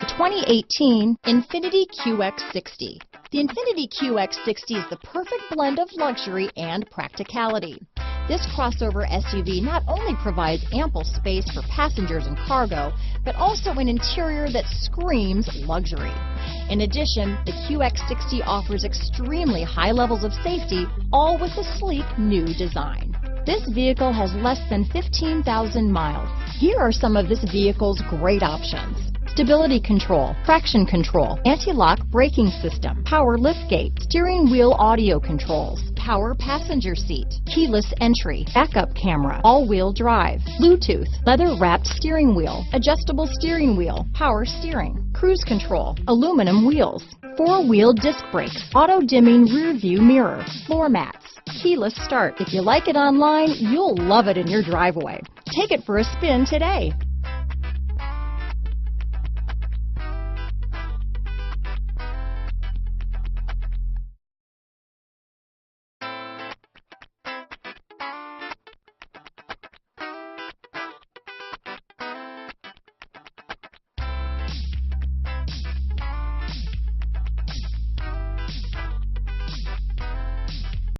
The 2018 Infiniti QX60. The Infiniti QX60 is the perfect blend of luxury and practicality. This crossover SUV not only provides ample space for passengers and cargo, but also an interior that screams luxury. In addition, the QX60 offers extremely high levels of safety, all with a sleek new design. This vehicle has less than 15,000 miles. Here are some of this vehicle's great options: stability control, traction control, anti-lock braking system, power liftgate, steering wheel audio controls, power passenger seat, keyless entry, backup camera, all-wheel drive, Bluetooth, leather-wrapped steering wheel, adjustable steering wheel, power steering, cruise control, aluminum wheels, four-wheel disc brakes, auto-dimming rear-view mirror, floor mats, keyless start. If you like it online, you'll love it in your driveway. Take it for a spin today.